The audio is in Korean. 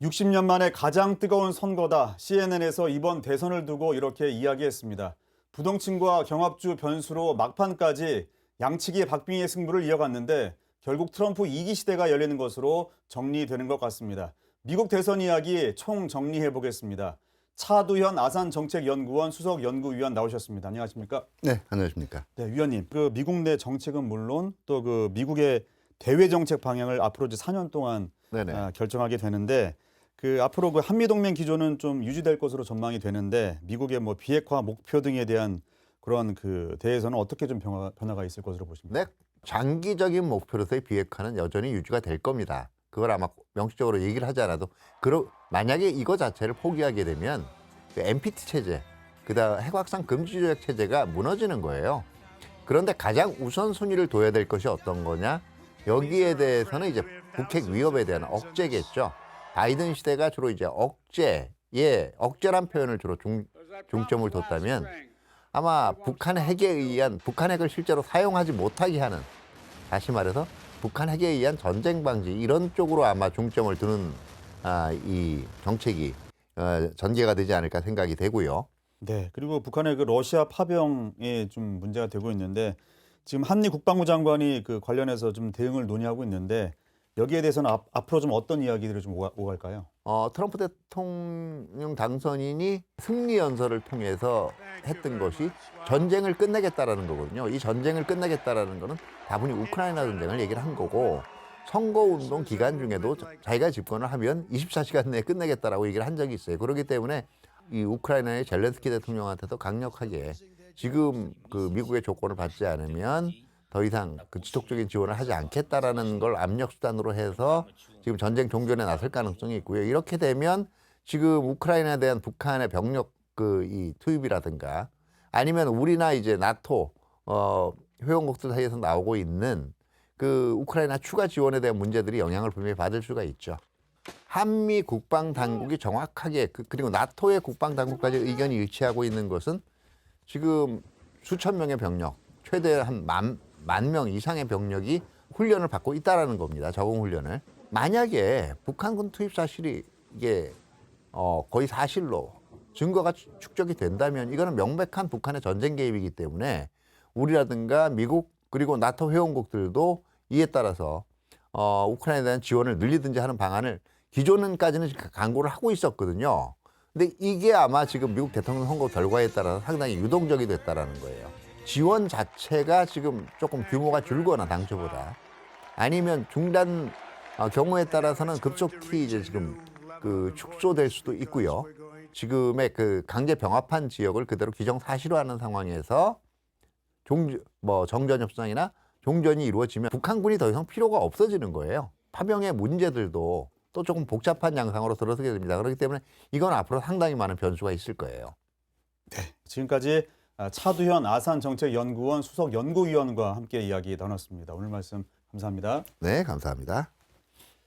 60년 만에 가장 뜨거운 선거다. CNN에서 이번 대선을 두고 이렇게 이야기했습니다. 부동층과 경합주 변수로 막판까지 양측이 박빙의 승부를 이어갔는데 결국 트럼프 2기 시대가 열리는 것으로 정리되는 것 같습니다. 미국 대선 이야기 총 정리해 보겠습니다. 차두현 아산정책연구원 수석연구위원 나오셨습니다. 안녕하십니까? 네, 안녕하십니까? 네, 위원님. 미국 내 정책은 물론 또 미국의 대외 정책 방향을 앞으로 이제 4년 동안 결정하게 되는데 앞으로 한미 동맹 기조는 좀 유지될 것으로 전망이 되는데 미국의 비핵화 목표 등에 대한 그런 대해서는 어떻게 좀 변화가 있을 것으로 보십니까? 네, 장기적인 목표로서의 비핵화는 여전히 유지가 될 겁니다. 그걸 아마 명시적으로 얘기를 하지 않아도 만약에 이거 자체를 포기하게 되면 NPT 체제, 그다음 핵확산 금지 조약 체제가 무너지는 거예요. 그런데 가장 우선순위를 둬야 될 것이 어떤 거냐? 여기에 대해서는 이제 북핵 위협에 대한 억제겠죠. 바이든 시대가 주로 이제 억제란 표현을 주로 중점을 뒀다면 아마 북한 핵에 의한 북한 핵을 실제로 사용하지 못하게 하는, 다시 말해서 북한 핵에 의한 전쟁 방지 이런 쪽으로 아마 중점을 두는 이 정책이 전개가 되지 않을까 생각이 되고요. 네, 그리고 북한의 러시아 파병에 좀 문제가 되고 있는데 지금 한미 국방부 장관이 관련해서 좀 대응을 논의하고 있는데 여기에 대해서는 앞으로 좀 어떤 이야기들을 좀 오갈까요? 트럼프 대통령 당선인이 승리 연설을 통해서 했던 것이 전쟁을 끝내겠다라는 거거든요. 이 전쟁을 끝내겠다라는 거는 다분히 우크라이나 전쟁을 얘기를 한 거고, 선거운동 기간 중에도 자기가 집권을 하면 24시간 내에 끝내겠다라고 얘기를 한 적이 있어요. 그렇기 때문에 이 우크라이나의 젤렌스키 대통령한테도 강력하게 지금 미국의 조건을 받지 않으면 더 이상 지속적인 지원을 하지 않겠다라는 걸 압력 수단으로 해서 지금 전쟁 종전에 나설 가능성이 있고요. 이렇게 되면 지금 우크라이나에 대한 북한의 병력 이 투입이라든가 아니면 우리나 이제 나토 회원국들 사이에서 나오고 있는 우크라이나 추가 지원에 대한 문제들이 영향을 분명히 받을 수가 있죠. 한미 국방 당국이 정확하게 그리고 나토의 국방 당국까지 의견이 일치하고 있는 것은 지금 수천 명의 병력, 최대 한 만 명 이상의 병력이 훈련을 받고 있다라는 겁니다. 적응 훈련을. 만약에 북한군 투입 사실이 이게 거의 사실로 증거가 축적이 된다면 이거는 명백한 북한의 전쟁 개입이기 때문에 우리라든가 미국 그리고 나토 회원국들도 이에 따라서 우크라이나에 대한 지원을 늘리든지 하는 방안을 기존까지는 강구를 하고 있었거든요. 근데 이게 아마 지금 미국 대통령 선거 결과에 따라서 상당히 유동적이 됐다라는 거예요. 지원 자체가 지금 조금 규모가 줄거나 당초보다 아니면 중단 경우에 따라서는 급속히 이제 지금 축소될 수도 있고요. 지금의 강제 병합한 지역을 그대로 기정사실화하는 상황에서 정전 협상이나 종전이 이루어지면 북한군이 더 이상 필요가 없어지는 거예요. 파병의 문제들도 또 조금 복잡한 양상으로 들어서게 됩니다. 그렇기 때문에 이건 앞으로 상당히 많은 변수가 있을 거예요. 네, 지금까지 차두현 아산정책연구원 수석연구위원과 함께 이야기 나눴습니다. 오늘 말씀 감사합니다. 네, 감사합니다.